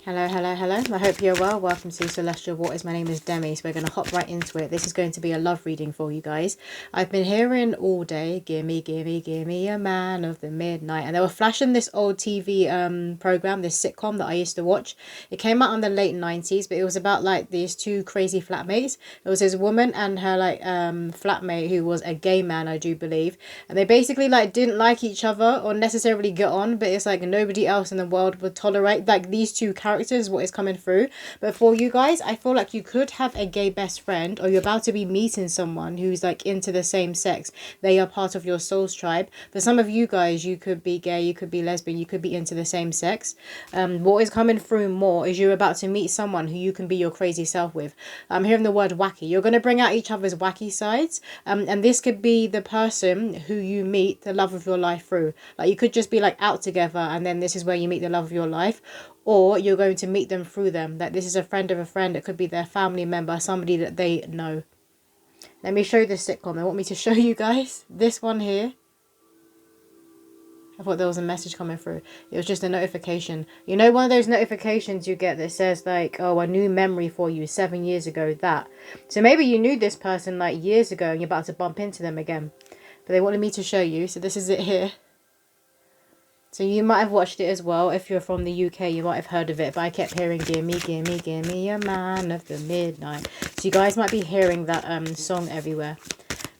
Hello. I hope you're well. Welcome to Celestial Waters. My name is Demi, so we're going to hop right into it. This is going to be a love reading for you guys. I've been hearing all day, gimme, gimme, gimme a man of the midnight. And they were flashing this old TV program, this sitcom that I used to watch. It came out in the late 90s, but it was about like these two crazy flatmates. It was this woman and her like flatmate who was a gay man, I do believe. And they basically like didn't like each other or necessarily get on, but it's like nobody else in the world would tolerate like these two characters, what is coming through. But for you guys, I feel like you could have a gay best friend, or you're about to be meeting someone who's like into the same sex. They are part of your soul's tribe. For some of you guys, you could be gay, you could be lesbian, you could be into the same sex. What is coming through more is you're about to meet someone who you can be your crazy self with. I'm hearing the word wacky. You're going to bring out each other's wacky sides, and this could be the person who you meet the love of your life through. Like you could just be like out together, and then this is where you meet the love of your life, or you're going to meet them through them. Like this is a friend of a friend. It could be their family member, somebody that they know. Let me show you this sitcom. They want me to show you guys this one here. I thought there was a message coming through. It was just a notification. You know, one of those notifications you get that says like, oh, a new memory for you 7 years ago, that. So maybe you knew this person like years ago and you're about to bump into them again. But they wanted me to show you. So this is it here. So you might have watched it as well. If you're from the UK, you might have heard of it. But I kept hearing, gimme, gimme, gimme a man of the midnight. So you guys might be hearing that song everywhere.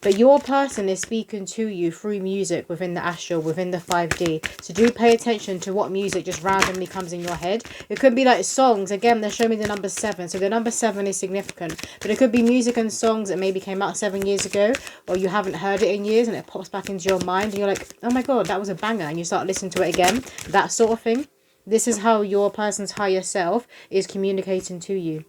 But your person is speaking to you through music within the astral, within the 5D. So do pay attention to what music just randomly comes in your head. It could be like songs. Again, they're showing me the number 7. So the number 7 is significant. But it could be music and songs that maybe came out 7 years ago, or you haven't heard it in years and it pops back into your mind. And you're like, oh my God, that was a banger. And you start listening to it again. That sort of thing. This is how your person's higher self is communicating to you.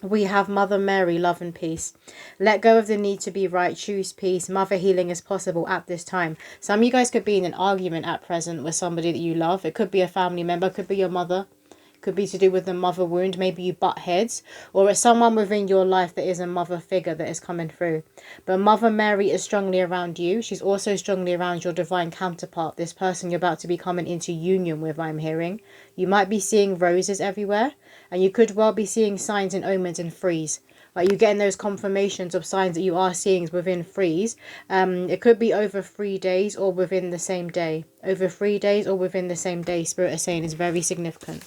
We have Mother Mary, love and peace. Let go of the need to be right. Choose peace. Mother healing is possible at this time. Some of you guys could be in an argument at present with somebody that you love. It could be a family member. It could be your mother. It could be to do with the mother wound. Maybe you butt heads. Or it's someone within your life that is a mother figure that is coming through. But Mother Mary is strongly around you. She's also strongly around your divine counterpart. This person you're about to be coming into union with, I'm hearing. You might be seeing roses everywhere. And you could well be seeing signs and omens in freeze. Like you're getting those confirmations of signs that you are seeing within freeze. It could be over 3 days or within the same day. Over 3 days or within the same day, Spirit is saying, is very significant.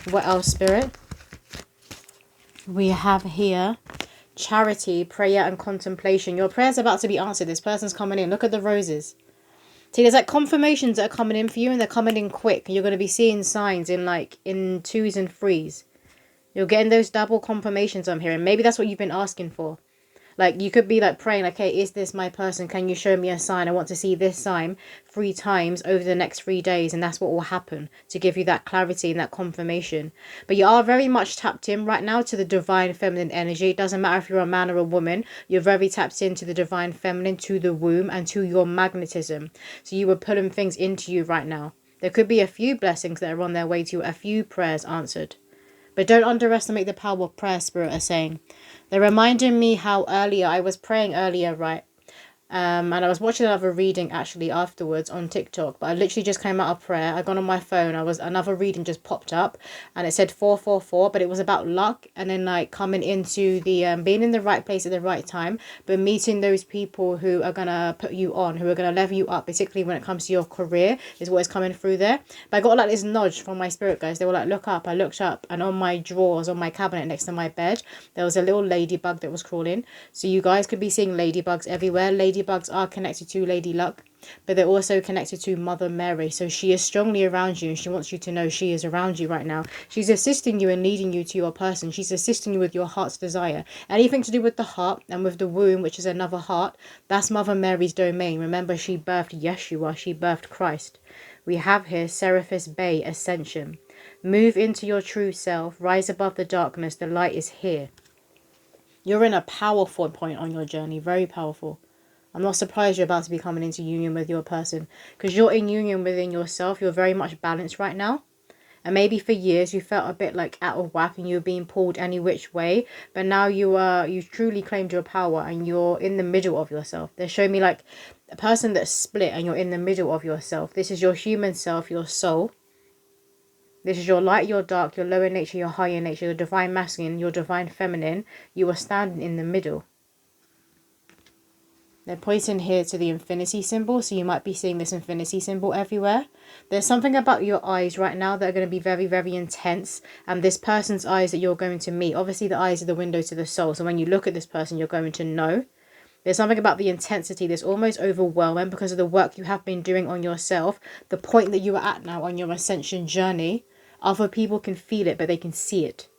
What else, Spirit? We have here charity, prayer and contemplation. Your prayer's about to be answered. This person's coming in. Look at the roses. See, there's like confirmations that are coming in for you, and they're coming in quick. You're going to be seeing signs in 2s and 3s. You're getting those double confirmations I'm hearing. Maybe that's what you've been asking for. Like you could be like praying like, hey, is this my person? Can you show me a sign? I want to see this sign 3 times over the next 3 days. And that's what will happen to give you that clarity and that confirmation. But you are very much tapped in right now to the divine feminine energy. It doesn't matter if you're a man or a woman. You're very tapped into the divine feminine, to the womb and to your magnetism. So you were pulling things into you right now. There could be a few blessings that are on their way to you. A few prayers answered. But don't underestimate the power of prayer, Spirit is saying. They're reminding me how earlier, I was praying earlier, right? And I was watching another reading actually afterwards on TikTok, but I literally just came out of prayer. I got on my phone. Another reading just popped up, and it said 444, but it was about luck, and then like coming into the being in the right place at the right time, but meeting those people who are gonna put you on, who are gonna level you up, particularly when it comes to your career, is what is coming through there. But I got like this nudge from my spirit guys. They were like, look up. I looked up, and on my drawers, on my cabinet next to my bed, there was a little ladybug that was crawling. So you guys could be seeing ladybugs everywhere. Ladybugs are connected to Lady Luck, but they're also connected to Mother Mary. So she is strongly around you, and she wants you to know she is around you right now. She's assisting you and leading you to your person. She's assisting you with your heart's desire. Anything to do with the heart and with the womb, which is another heart, that's Mother Mary's domain. Remember, she birthed Yeshua. She birthed Christ. We have here Seraphis Bay Ascension. Move into your true self. Rise above the darkness. The light is here. You're in a powerful point on your journey. Very powerful. I'm not surprised you're about to be coming into union with your person, because you're in union within yourself. You're very much balanced right now. And maybe for years you felt a bit like out of whack and you were being pulled any which way. But now you've truly claimed your power and you're in the middle of yourself. They're showing me like a person that's split and you're in the middle of yourself. This is your human self, your soul. This is your light, your dark, your lower nature, your higher nature, your divine masculine, your divine feminine. You are standing in the middle. They're pointing here to the infinity symbol, so you might be seeing this infinity symbol everywhere. There's something about your eyes right now that are going to be very, very intense. And this person's eyes that you're going to meet, obviously the eyes are the window to the soul. So when you look at this person, you're going to know. There's something about the intensity that's almost overwhelming because of the work you have been doing on yourself. The point that you are at now on your ascension journey, other people can feel it, but they can see it.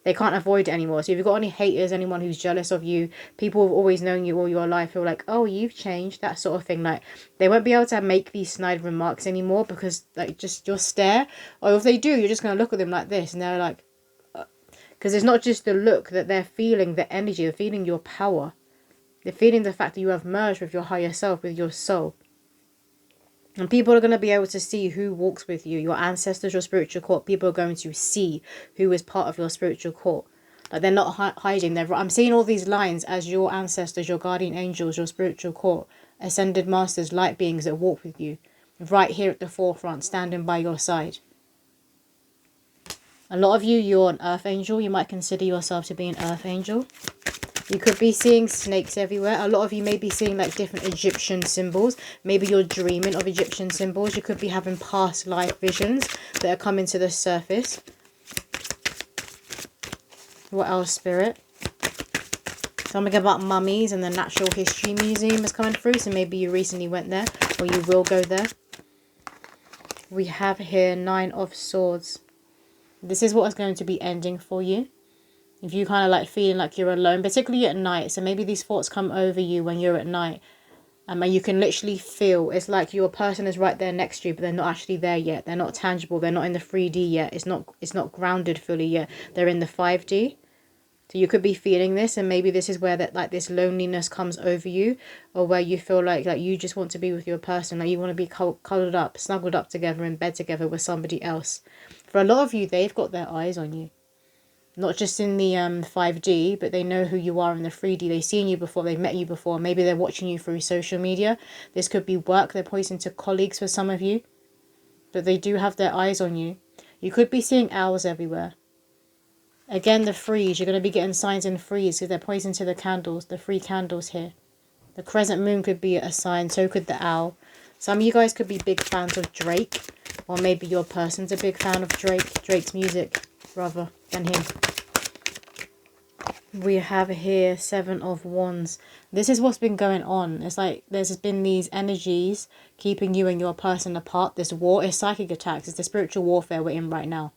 They can't avoid it anymore. So if you've got any haters, anyone who's jealous of you, people who've always known you all your life who are like, oh, you've changed, that sort of thing. Like, they won't be able to make these snide remarks anymore because, like, just your stare. Or if they do, you're just going to look at them like this. And they're like, because it's not just the look that they're feeling, the energy, they're feeling your power. They're feeling the fact that you have merged with your higher self, with your soul. And people are going to be able to see who walks with you. Your ancestors, your spiritual court. People are going to see who is part of your spiritual court. Like, they're not hiding. I'm seeing all these lines as your ancestors, your guardian angels, your spiritual court, ascended masters, light beings that walk with you. Right here at the forefront, standing by your side. A lot of you, you're an earth angel. You might consider yourself to be an earth angel. You could be seeing snakes everywhere. A lot of you may be seeing like different Egyptian symbols. Maybe you're dreaming of Egyptian symbols. You could be having past life visions that are coming to the surface. What else, Spirit? Something about mummies and the Natural History Museum is coming through. So maybe you recently went there or you will go there. We have here 9 of Swords. This is what is going to be ending for you. If you kind of like feeling like you're alone, particularly at night. So maybe these thoughts come over you when you're at night. And you can literally feel, it's like your person is right there next to you, but they're not actually there yet. They're not tangible. They're not in the 3D yet. It's not grounded fully yet. They're in the 5D. So you could be feeling this, and maybe this is where that like this loneliness comes over you, or where you feel like you just want to be with your person, like you want to be cuddled up, snuggled up together in bed together with somebody else. For a lot of you, they've got their eyes on you. Not just in the 5D, but they know who you are in the 3D. They've seen you before, they've met you before. Maybe they're watching you through social media. This could be work. They're pointing to colleagues for some of you. But they do have their eyes on you. You could be seeing owls everywhere. Again, the freeze. You're going to be getting signs in freeze because they're pointing to the candles, the 3 candles here. The crescent moon could be a sign, so could the owl. Some of you guys could be big fans of Drake. Or maybe your person's a big fan of Drake's music, rather than him. We have here 7 of Wands. This is what's been going on. It's like there's been these energies keeping you and your person apart. This war is psychic attacks. It's the spiritual warfare we're in right now.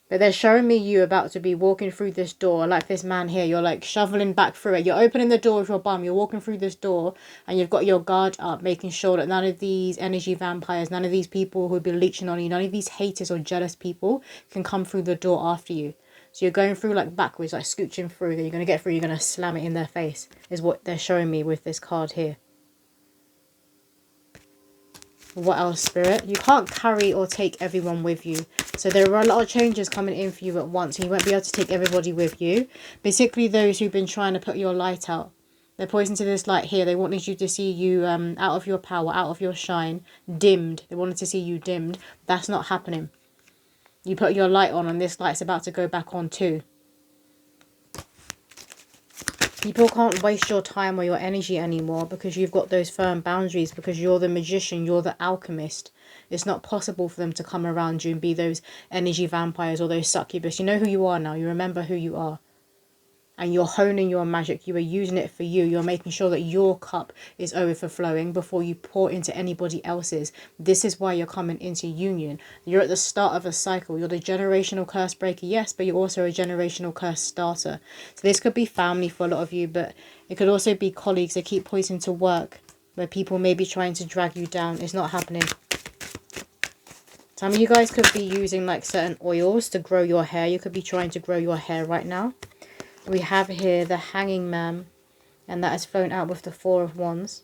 But they're showing me you about to be walking through this door like this man here. You're like shoveling back through it. You're opening the door with your bum. You're walking through this door and you've got your guard up, making sure that none of these energy vampires, none of these people who've been leeching on you, none of these haters or jealous people can come through the door after you. So you're going through like backwards, like scooching through. Then you're going to get through. You're going to slam it in their face is what they're showing me with this card here. What else, Spirit? You can't carry or take everyone with you. So there are a lot of changes coming in for you at once. And you won't be able to take everybody with you. Particularly those who've been trying to put your light out. They're pointing to this light here. They wanted you to see you out of your power, out of your shine, dimmed. They wanted to see you dimmed. That's not happening. You put your light on and this light's about to go back on too. People can't waste your time or your energy anymore because you've got those firm boundaries, because you're the magician, you're the alchemist. It's not possible for them to come around you and be those energy vampires or those succubus. You know who you are now. You remember who you are. And you're honing your magic. You are using it for you. You're making sure that your cup is overflowing before you pour into anybody else's. This is why you're coming into union. You're at the start of a cycle. You're the generational curse breaker, yes, but you're also a generational curse starter. So this could be family for a lot of you, but it could also be colleagues that keep pointing to work, where people may be trying to drag you down. It's not happening. Some of you guys could be using like certain oils to grow your hair. You could be trying to grow your hair right now. We have here the Hanging Man, and that is thrown out with the 4 of Wands.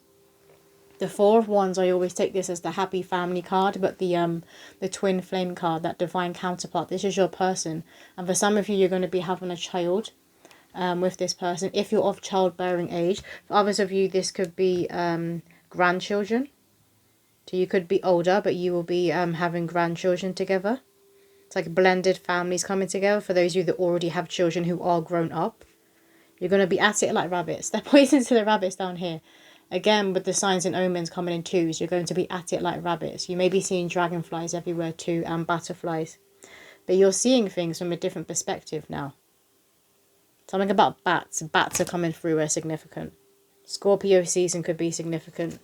The 4 of Wands, I always take this as the happy family card, but the twin flame card, that divine counterpart, this is your person. And for some of you, you're going to be having a child with this person, if you're of childbearing age. For others of you, this could be grandchildren. So you could be older, but you will be having grandchildren together. It's like blended families coming together for those of you that already have children who are grown up. You're going to be at it like rabbits. They're pointing to the rabbits down here. Again, with the signs and omens coming in twos, you're going to be at it like rabbits. You may be seeing dragonflies everywhere too, and butterflies. But you're seeing things from a different perspective now. Something about bats. Bats are coming through are significant. Scorpio season could be significant.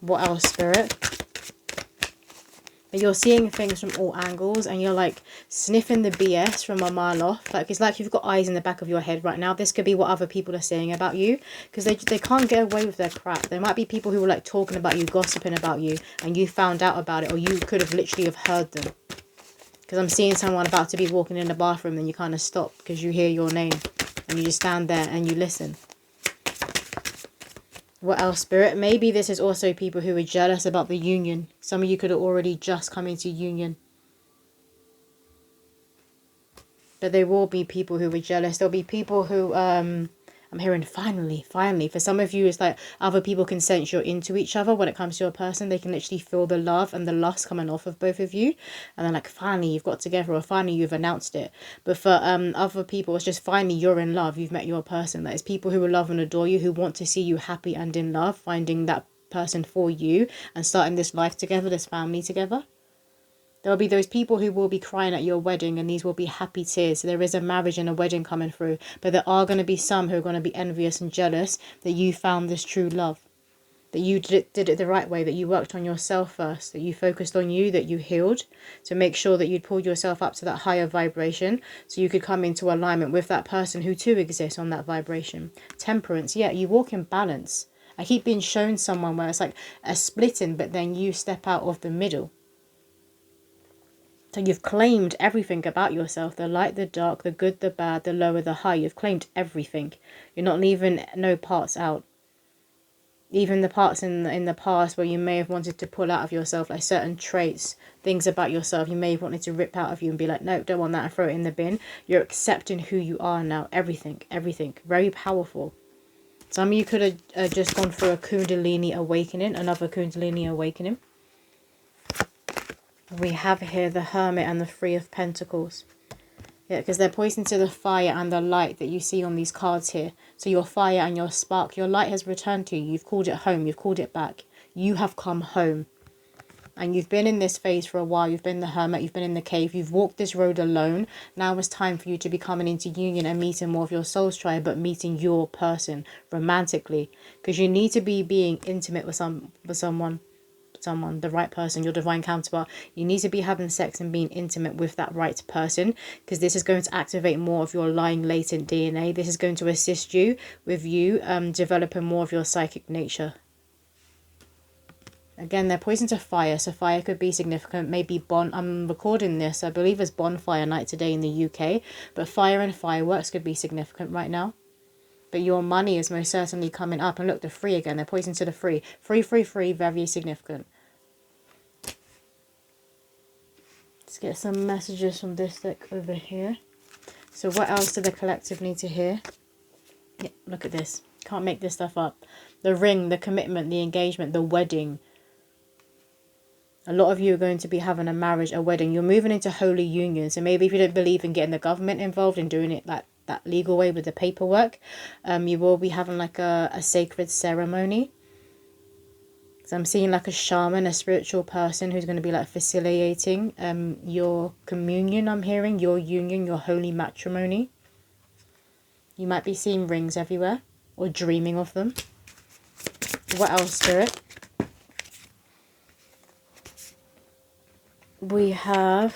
What else, Spirit? But you're seeing things from all angles, and you're like sniffing the BS from a mile off. Like, it's like you've got eyes in the back of your head right now. This could be what other people are saying about you, because they can't get away with their crap. There might be people who are like talking about you, gossiping about you, and you found out about it, or you could have literally have heard them. Because I'm seeing someone about to be walking in the bathroom, and you kind of stop because you hear your name, and you just stand there and you listen. What else, Spirit? Maybe this is also people who are jealous about the union. Some of you could have already just come into union. But there will be people who are jealous. There'll be people who, I'm hearing finally. For some of you, it's like other people can sense you're into each other when it comes to a person. They can literally feel the love and the lust coming off of both of you. And then like, finally, you've got together, or finally, you've announced it. But for other people, it's just finally you're in love. You've met your person. That is people who will love and adore you, who want to see you happy and in love, finding that person for you and starting this life together, this family together. There will be those people who will be crying at your wedding, and these will be happy tears. So there is a marriage and a wedding coming through. But there are going to be some who are going to be envious and jealous that you found this true love. That you did it the right way, that you worked on yourself first, that you focused on you, that you healed. To make sure that you'd pulled yourself up to that higher vibration, so you could come into alignment with that person who too exists on that vibration. Temperance, yeah, you walk in balance. I keep being shown someone where it's like a splitting, but then you step out of the middle. So you've claimed everything about yourself, the light, the dark, the good, the bad, the lower, the high. You've claimed everything. You're not leaving no parts out. Even the parts in the past where you may have wanted to pull out of yourself, like certain traits, things about yourself, you may have wanted to rip out of you and be like, no, don't want that, and throw it in the bin. You're accepting who you are now. Everything. Very powerful. Some of you could have just gone through a Kundalini awakening, another Kundalini awakening. We have here the Hermit and the Three of Pentacles. Yeah, because they're pointing to the fire and the light that you see on these cards here. So your fire and your spark, your light has returned to you. You've called it home. You've called it back. You have come home. And you've been in this phase for a while. You've been the hermit. You've been in the cave. You've walked this road alone. Now it's time for you to be coming into union and meeting more of your soul's tribe, but meeting your person romantically. Because you need to be being intimate with someone, the right person, your divine counterpart. You need to be having sex and being intimate with that right person, because this is going to activate more of your lying latent DNA. This is going to assist you with developing more of your psychic nature. Again, they're pointing to fire, so fire could be significant. Maybe I'm recording this, I believe it's bonfire night today in the UK, but fire and fireworks could be significant right now. But your money is most certainly coming up. And look, the free again. They're pointing to the free. Free, very significant. Let's get some messages from this deck over here. So what else do the collective need to hear? Yeah, look at this. Can't make this stuff up. The ring, the commitment, the engagement, the wedding. A lot of you are going to be having a marriage, a wedding. You're moving into holy union. So maybe if you don't believe in getting the government involved and doing it like that legal way with the paperwork, you will be having like a sacred ceremony. So I'm seeing like a shaman, a spiritual person who's going to be like facilitating your communion. I'm hearing your union, your holy matrimony. You might be seeing rings everywhere or dreaming of them. What else, Spirit? We have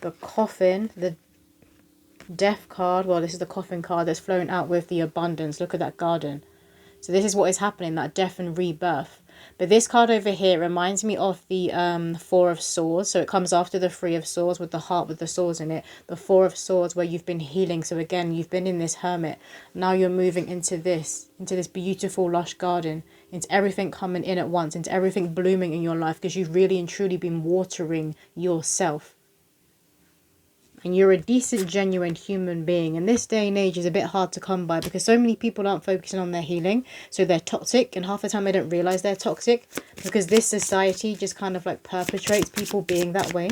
the coffin, the death card. Well, this is the coffin card that's flown out with the abundance. Look at that garden. So this is what is happening, that death and rebirth. But this card over here reminds me of the Four of Swords. So it comes after the Three of Swords with the heart with the swords in it. The Four of Swords where you've been healing. So again, you've been in this hermit. Now you're moving into this beautiful lush garden. Into everything coming in at once. Into everything blooming in your life. Because you've really and truly been watering yourself. And you're a decent, genuine human being. And this day and age is a bit hard to come by because so many people aren't focusing on their healing. So they're toxic, and half the time they don't realize they're toxic because this society just kind of like perpetrates people being that way.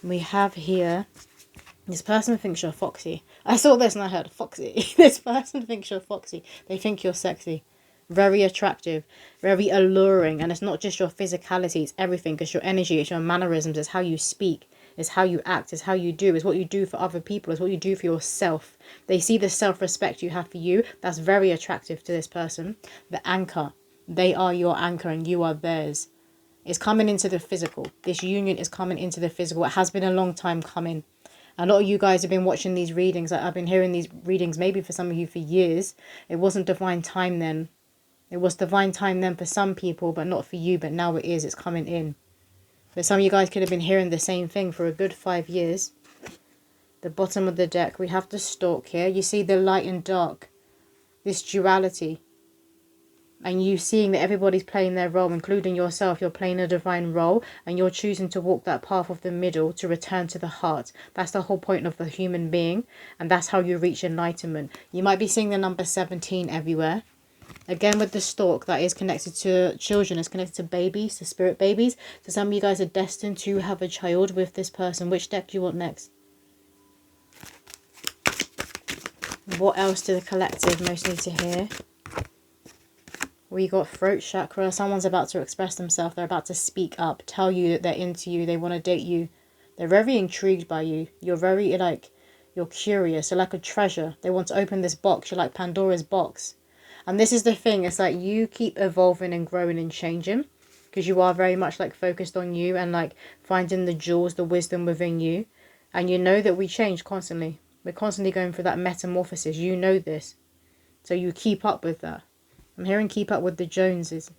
We have here, this person thinks you're foxy. I saw this and I heard foxy. This person thinks you're foxy. They think you're sexy. Very attractive, very alluring, and it's not just your physicality, it's everything. It's your energy, it's your mannerisms, it's how you speak, it's how you act, it's how you do, it's what you do for other people, it's what you do for yourself. They see the self-respect you have for you. That's very attractive to this person. The anchor, they are your anchor and you are theirs. It's coming into the physical. This union is coming into the physical. It has been a long time coming. A lot of you guys have been watching these readings. I've been hearing these readings maybe for some of you for years. It wasn't divine time then. It was divine time then for some people, but not for you. But now it is. It's coming in. But some of you guys could have been hearing the same thing for a good 5 years. The bottom of the deck, we have the stork here. You see the light and dark. This duality. And you seeing that everybody's playing their role, including yourself. You're playing a divine role. And you're choosing to walk that path of the middle to return to the heart. That's the whole point of the human being. And that's how you reach enlightenment. You might be seeing the number 17 everywhere. Again, with the stork, that is connected to children, it's connected to babies, to spirit babies. So some of you guys are destined to have a child with this person. Which deck do you want next? What else do the collective most need to hear? We got throat chakra. Someone's about to express themselves. They're about to speak up, tell you that they're into you, they want to date you. They're very intrigued by you. You're very, like, you're curious. You're like a treasure. They want to open this box. You're like Pandora's box. And this is the thing, it's like you keep evolving and growing and changing because you are very much like focused on you and like finding the jewels, the wisdom within you. And you know that we change constantly. We're constantly going through that metamorphosis. You know this. So you keep up with that. I'm hearing keep up with the Joneses.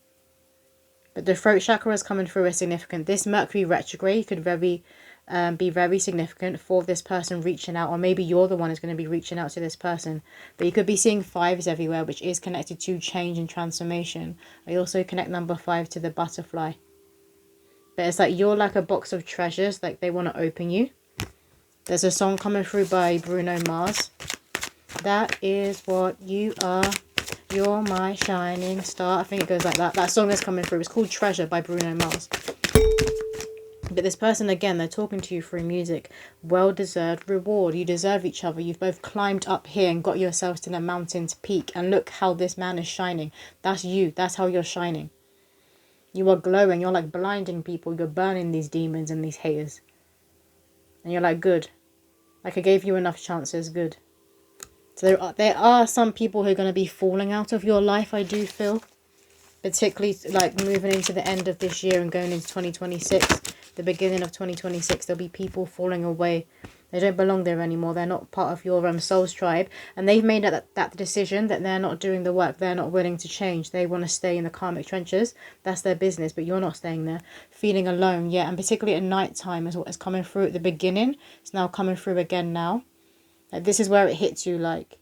But the throat chakra is coming through as significant. This Mercury retrograde could be very significant for this person reaching out, or maybe you're the one who's going to be reaching out to this person. But you could be seeing 5s everywhere, which is connected to change and transformation. I also connect number 5 to the butterfly. But it's like you're like a box of treasures, like they want to open you. There's a song coming through by Bruno Mars. That is what you are. You're my shining star. I think it goes like that. That song is coming through. It's called Treasure by Bruno Mars. But this person, again, they're talking to you through music. Well-deserved reward. You deserve each other. You've both climbed up here and got yourselves to the mountain's peak. And look how this man is shining. That's you. That's how you're shining. You are glowing. You're like blinding people. You're burning these demons and these haters. And you're like, good. Like I gave you enough chances. Good. So there are some people who are going to be falling out of your life, I do feel. Particularly like moving into the end of this year and going into 2026. The beginning of 2026, there'll be people falling away. They don't belong there anymore. They're not part of your soul's tribe. And they've made that decision that they're not doing the work. They're not willing to change. They want to stay in the karmic trenches. That's their business. But you're not staying there. Feeling alone. Yeah, and particularly at night time is what is coming through at the beginning. It's now coming through again now. Like, this is where it hits you like,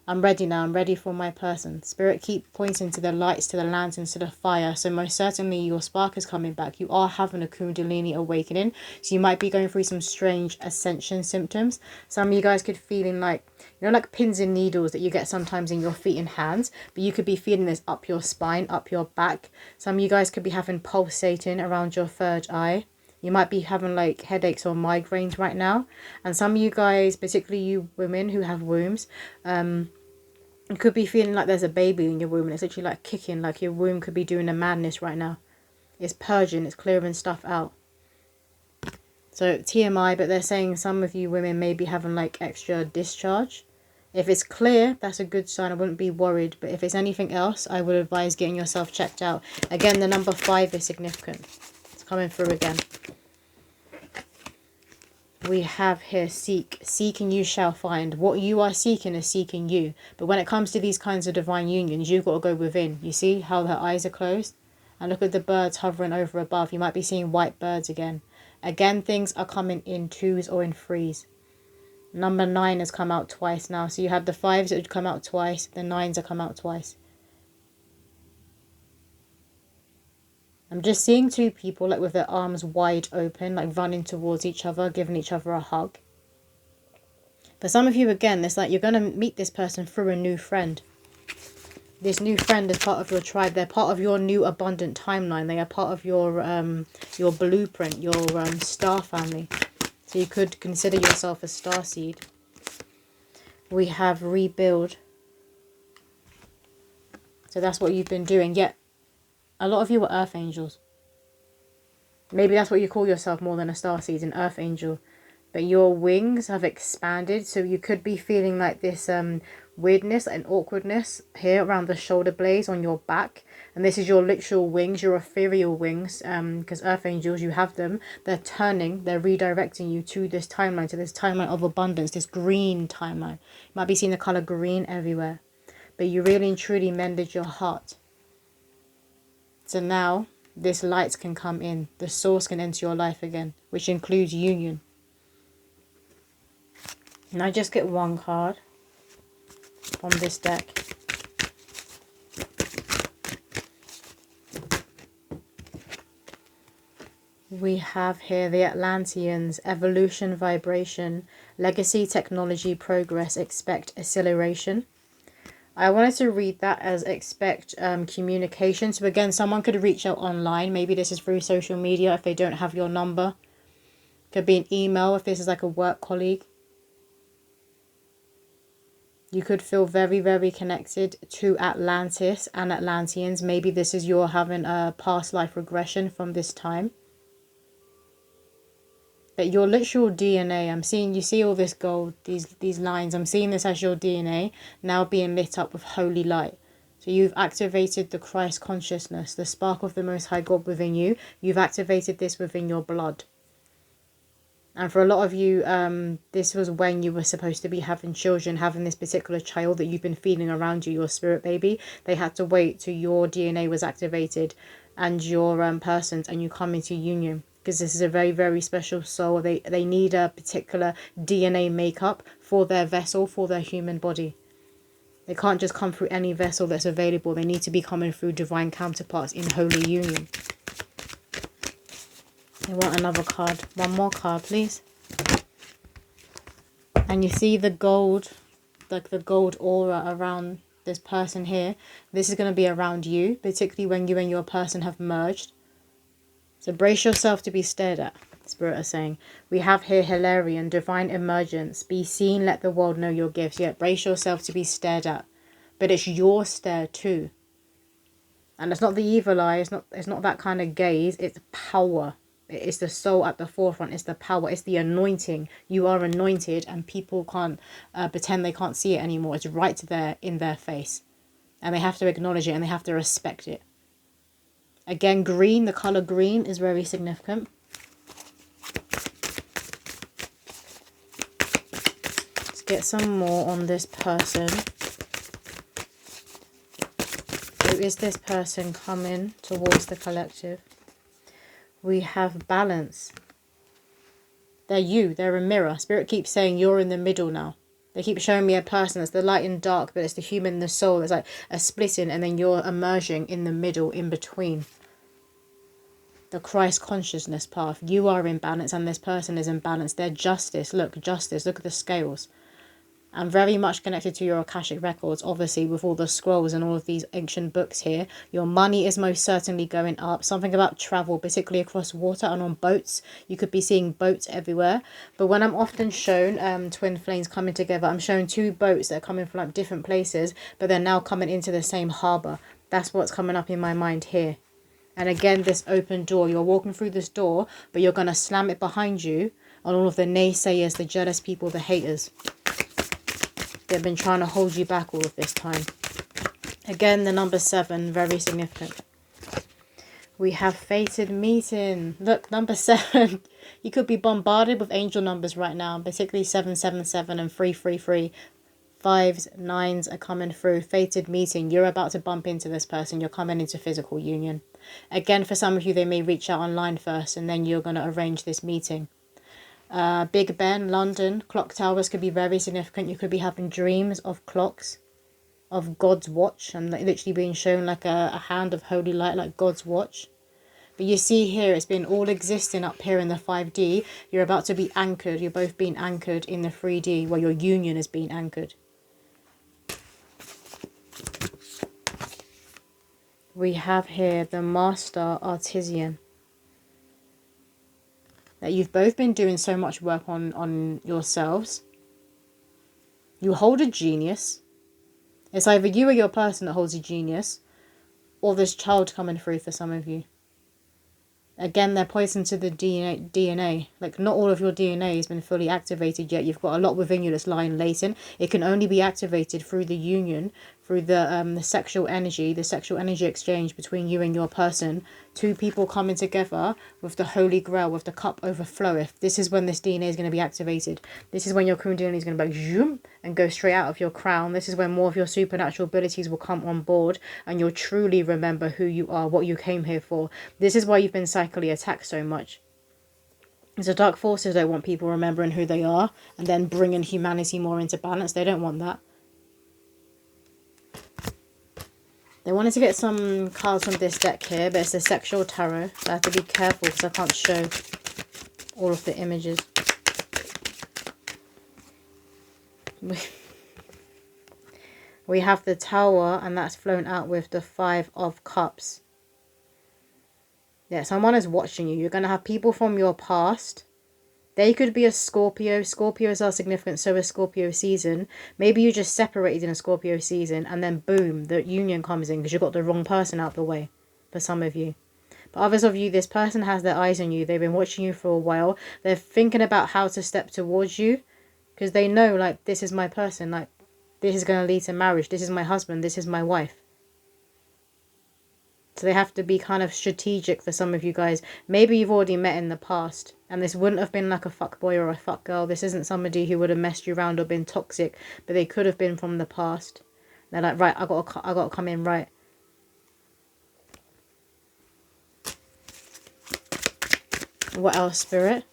I'm ready now. I'm ready for my person. Spirit, keep pointing to the lights, to the lanterns, to the fire. So most certainly your spark is coming back. You are having a Kundalini awakening. So you might be going through some strange ascension symptoms. Some of you guys could feeling like, you know, like pins and needles that you get sometimes in your feet and hands. But you could be feeling this up your spine, up your back. Some of you guys could be having pulsating around your third eye. You might be having like headaches or migraines right now. And some of you guys, particularly you women who have wombs, you could be feeling like there's a baby in your womb and it's literally like kicking, like your womb could be doing a madness right now. It's purging, it's clearing stuff out. So TMI, but they're saying some of you women may be having like extra discharge. If it's clear, that's a good sign. I wouldn't be worried. But if it's anything else, I would advise getting yourself checked out. Again, the number 5 is significant. It's coming through again. We have here seek. Seek and you shall find. What you are seeking is seeking you. But when it comes to these kinds of divine unions, you've got to go within. You see how her eyes are closed? And look at the birds hovering over above. You might be seeing white birds again. Again, things are coming in 2s or in 3s. Number 9 has come out twice now. So you have the 5s that would come out twice. The 9s have come out twice. I'm just seeing two people like with their arms wide open, like running towards each other, giving each other a hug. For some of you, again, it's like you're going to meet this person through a new friend. This new friend is part of your tribe. They're part of your new abundant timeline. They are part of your blueprint, your star family. So you could consider yourself a star seed. We have rebuild. So that's what you've been doing. Yet, a lot of you are earth angels. Maybe that's what you call yourself more than a star seed, an earth angel. But your wings have expanded, so you could be feeling like this weirdness and awkwardness here around the shoulder blades on your back. And this is your literal wings, your ethereal wings, because earth angels, you have them. They're turning, they're redirecting you to this timeline of abundance, this green timeline. You might be seeing the color green everywhere. But you really and truly mended your heart. So now this light can come in. The source can enter your life again, which includes union. And I just get one card from this deck. We have here the Atlanteans, evolution, vibration, legacy, technology, progress, expect, acceleration. I wanted to read that as expect communication. So again, someone could reach out online. Maybe this is through social media if they don't have your number. Could be an email if this is like a work colleague. You could feel very, very connected to Atlantis and Atlanteans. Maybe this is you're having a past life regression from this time. But your literal DNA, I'm seeing, you see all this gold, these lines. I'm seeing this as your DNA now being lit up with holy light. So you've activated the Christ consciousness, the spark of the Most High God within you. You've activated this within your blood. And for a lot of you, this was when you were supposed to be having children, having this particular child that you've been feeling around you, your spirit baby. They had to wait till your DNA was activated and your person's, and you come into union. Because this is a very, very special soul. They need a particular DNA makeup for their vessel, for their human body. They can't just come through any vessel that's available. They need to be coming through divine counterparts in holy union. I want another card. One more card, please. And you see the gold, like the gold aura around this person here. This is going to be around you, particularly when you and your person have merged. So brace yourself to be stared at, Spirit is saying. We have here Hilarion, divine emergence. Be seen, let the world know your gifts. Yet brace yourself to be stared at. But it's your stare too. And it's not the evil eye, it's not that kind of gaze, it's power. It's the soul at the forefront, it's the power, it's the anointing. You are anointed and people can't pretend they can't see it anymore. It's right there in their face. And they have to acknowledge it and they have to respect it. Again, green, the colour green is very significant. Let's get some more on this person. Who is this person coming towards the collective? We have balance. They're you, they're a mirror. Spirit keeps saying you're in the middle now. They keep showing me a person that's the light and dark, but it's the human and the soul. It's like a splitting and then you're emerging in the middle, in between. The Christ consciousness path. You are in balance and this person is in balance. They're justice. Look, justice. Look at the scales. And very much connected to your Akashic records, obviously, with all the scrolls and all of these ancient books here. Your money is most certainly going up. Something about travel, particularly across water and on boats. You could be seeing boats everywhere. But when I'm often shown twin flames coming together, I'm showing two boats that are coming from like different places, but they're now coming into the same harbour. That's what's coming up in my mind here. And again, this open door. You're walking through this door, but you're going to slam it behind you on all of the naysayers, the jealous people, the haters. They've been trying to hold you back all of this time. Again, the number 7, very significant. We have fated meeting. Look, number 7. You could be bombarded with angel numbers right now, particularly 777 and 333. 5s, 9s are coming through. Fated meeting. You're about to bump into this person. You're coming into physical union. Again, for some of you, they may reach out online first, and then you're going to arrange this meeting. Big Ben, London, clock towers could be very significant. You could be having dreams of clocks, of God's watch, and literally being shown like a hand of holy light, like God's watch. But you see here, it's been all existing up here in the 5D. You're about to be anchored. You're both being anchored in the 3D, where your union is being anchored. We have here the Master Artisan. That you've both been doing so much work on yourselves. You hold a genius. It's either you or your person that holds a genius, or this child coming through for some of you. Again, they're pointing to the DNA. Like, not all of your DNA has been fully activated yet. You've got a lot within you that's lying latent. It can only be activated through the union, through the sexual energy exchange between you and your person. Two people coming together with the Holy Grail, with the cup overfloweth. This is when this DNA is going to be activated. This is when your Kundalini is going to be like, zoom, and go straight out of your crown. This is when more of your supernatural abilities will come on board, and you'll truly remember who you are, what you came here for. This is why you've been psychically attacked so much. The dark forces don't want people remembering who they are and then bringing humanity more into balance. They don't want that. They wanted to get some cards from this deck here, but it's a sexual tarot. So I have to be careful because I can't show all of the images. We have the Tower, and that's flown out with the 5 of Cups. Yeah, someone is watching you. You're going to have people from your past. They could be a Scorpio. Scorpios are significant, so is Scorpio season. Maybe you just separated in a Scorpio season, and then boom, the union comes in because you got the wrong person out the way for some of you. But others of you, this person has their eyes on you. They've been watching you for a while. They're thinking about how to step towards you because they know, like, this is my person. Like, this is going to lead to marriage. This is my husband. This is my wife. So they have to be kind of strategic for some of you guys. Maybe you've already met in the past. And this wouldn't have been like a fuck boy or a fuck girl. This isn't somebody who would have messed you around or been toxic. But they could have been from the past. They're like, right, I got to come in right. What else, Spirit?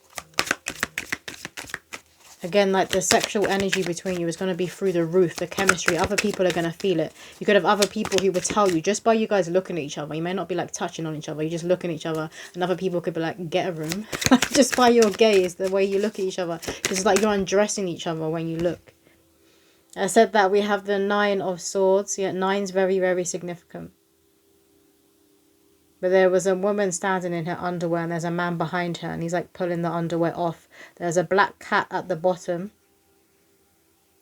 Again, like the sexual energy between you is going to be through the roof, the chemistry. Other people are going to feel it. You could have other people who would tell you just by you guys looking at each other. You may not be like touching on each other. You're just looking at each other. And other people could be like, get a room. Just by your gaze, the way you look at each other. It's like you're undressing each other when you look. I said that we have the 9 of Swords. Yeah, 9's very, very significant. But there was a woman standing in her underwear and there's a man behind her and he's like pulling the underwear off. There's a black cat at the bottom.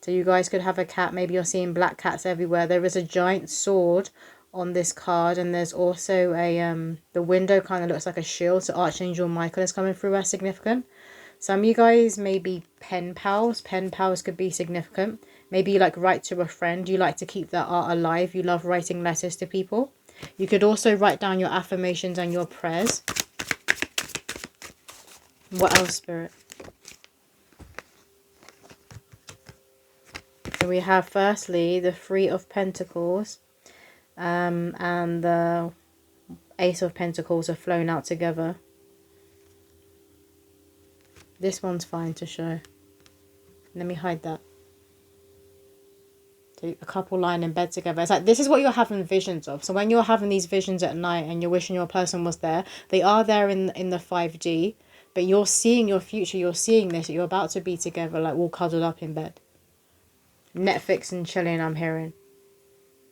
So you guys could have a cat. Maybe you're seeing black cats everywhere. There is a giant sword on this card and there's also a the window kind of looks like a shield. So Archangel Michael is coming through as significant. Some of you guys may be pen pals. Pen pals could be significant. Maybe you like write to a friend. You like to keep that art alive. You love writing letters to people. You could also write down your affirmations and your prayers. What else, Spirit? So we have firstly the 3 of Pentacles and the Ace of Pentacles are flown out together. This one's fine to show. Let me hide that. A couple lying in bed together. It's like this is what you're having visions of. So when you're having these visions at night and you're wishing your person was there, they are there in the 5D, but you're seeing your future. You're seeing this. You're about to be together, like all cuddled up in bed. Netflix and chilling, I'm hearing.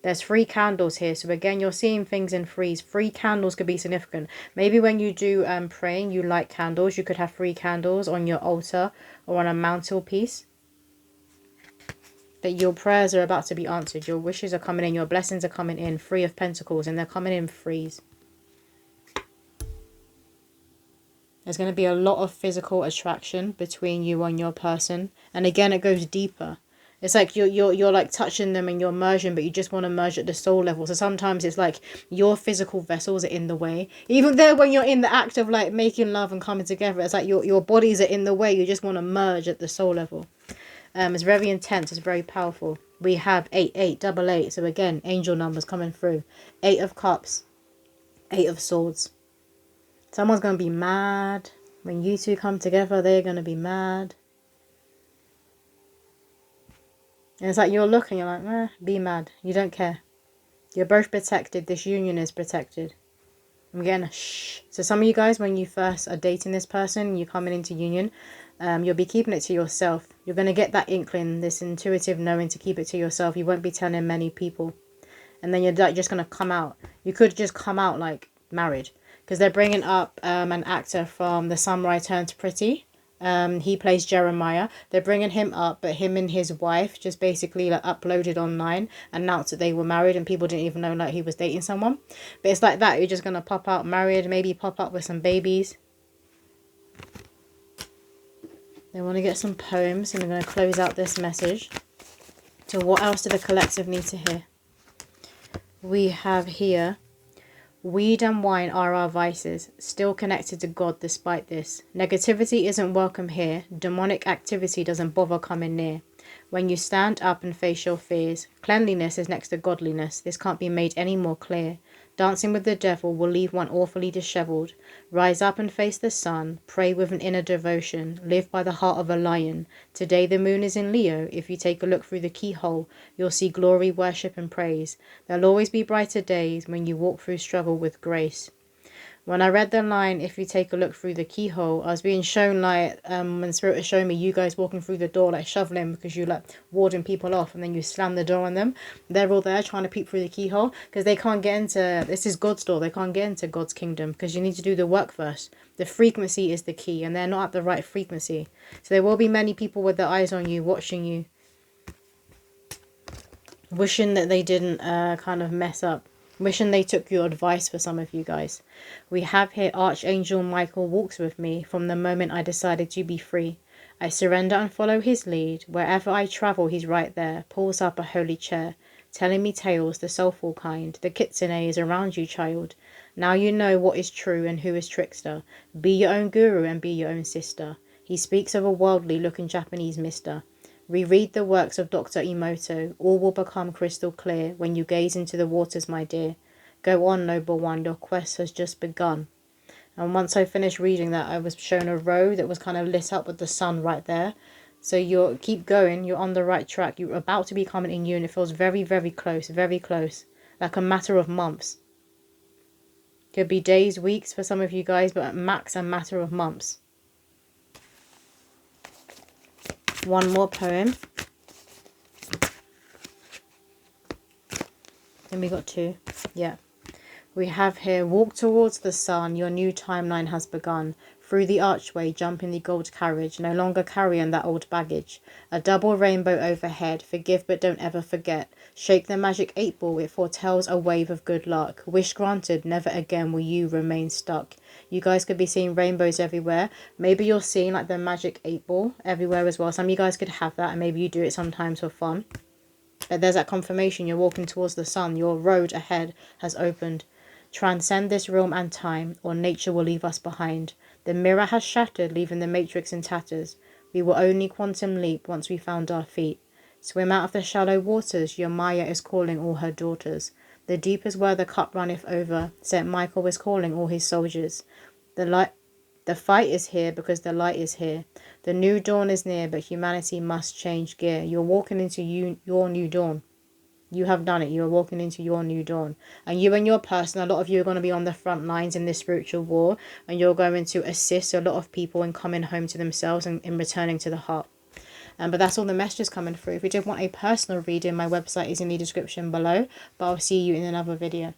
There's 3 candles here. So again, you're seeing things in threes. 3 candles could be significant. Maybe when you do praying, you light candles. You could have 3 candles on your altar or on a mantelpiece. That your prayers are about to be answered. Your wishes are coming in. Your blessings are coming in. 3 of Pentacles. And they're coming in threes. There's going to be a lot of physical attraction between you and your person. And again, it goes deeper. It's like you're like touching them and you're merging, but you just want to merge at the soul level. So sometimes it's like your physical vessels are in the way. Even though when you're in the act of like making love and coming together, it's like your bodies are in the way. You just want to merge at the soul level. It's very intense. It's very powerful. We have 8888. So again, angel numbers coming through. 8 of Cups. 8 of Swords. Someone's going to be mad. When you two come together, they're going to be mad. And it's like you're looking, you're like, be mad. You don't care. You're both protected. This union is protected. I'm getting a shh. So some of you guys, when you first are dating this person, you're coming into union, you'll be keeping it to yourself. You're going to get that inkling, this intuitive knowing to keep it to yourself. You won't be telling many people. And then you're like, just going to come out. You could just come out like married. Because they're bringing up an actor from The Samurai Turned Pretty. He plays Jeremiah. They're bringing him up, but him and his wife just basically like uploaded online, announced that they were married, and people didn't even know like he was dating someone. But it's like that. You're just gonna pop out married, maybe pop up with some babies. They want to get some poems, and I'm going to close out this message. So what else do the collective need to hear? We have here, weed and wine are our vices, still connected to God despite this. Negativity isn't welcome here. Demonic activity doesn't bother coming near. When you stand up and face your fears, cleanliness is next to godliness. This can't be made any more clear. Dancing with the devil will leave one awfully dishevelled. Rise up and face the sun. Pray with an inner devotion. Live by the heart of a lion. Today the moon is in Leo. If you take a look through the keyhole, you'll see glory, worship and praise. There'll always be brighter days when you walk through struggle with grace. When I read the line, if you take a look through the keyhole, I was being shown like, when Spirit was showing me you guys walking through the door, like shoveling because you like warding people off and then you slam the door on them. They're all there trying to peek through the keyhole because they can't get into, this is God's door, they can't get into God's kingdom because you need to do the work first. The frequency is the key and they're not at the right frequency. So there will be many people with their eyes on you, watching you, wishing that they didn't kind of mess up. Wishing they took your advice for some of you guys. We have here Archangel Michael walks with me from the moment I decided to be free. I surrender and follow his lead. Wherever I travel, he's right there. Pulls up a holy chair, telling me tales, the soulful kind. The kitsune is around you, child. Now you know what is true and who is trickster. Be your own guru and be your own sister. He speaks of a worldly looking Japanese mister. Reread the works of Dr. Emoto. All will become crystal clear when you gaze into the waters, my dear. Go on, noble one, your quest has just begun. And once I finished reading that, I was shown a road that was kind of lit up with the sun right there. So you keep going, you're on the right track. You're about to be coming in union. It feels very, very close, like a matter of months. Could be days, weeks for some of you guys, but at max a matter of months. One more poem. Then we got two. Yeah. We have here, walk towards the sun, your new timeline has begun. Through the archway, jump in the gold carriage, no longer carrying that old baggage. A double rainbow overhead, forgive but don't ever forget. Shake the magic 8-ball, it foretells a wave of good luck. Wish granted, never again will you remain stuck. You guys could be seeing rainbows everywhere. Maybe you're seeing like the magic 8-ball everywhere as well. Some of you guys could have that and maybe you do it sometimes for fun. But there's that confirmation, you're walking towards the sun, your road ahead has opened. Transcend this realm and time, or nature will leave us behind. The mirror has shattered, leaving the matrix in tatters. We will only quantum leap once we found our feet. Swim out of the shallow waters, your Maya is calling all her daughters. The deep is where the cup runneth over, St. Michael is calling all his soldiers. The fight is here because the light is here. The new dawn is near, but humanity must change gear. You're walking into your new dawn. You have done it. You are walking into your new dawn. And you and your person, a lot of you are going to be on the front lines in this spiritual war. And you're going to assist a lot of people in coming home to themselves and in returning to the heart. But that's all the messages coming through. If you did want a personal reading, my website is in the description below. But I'll see you in another video.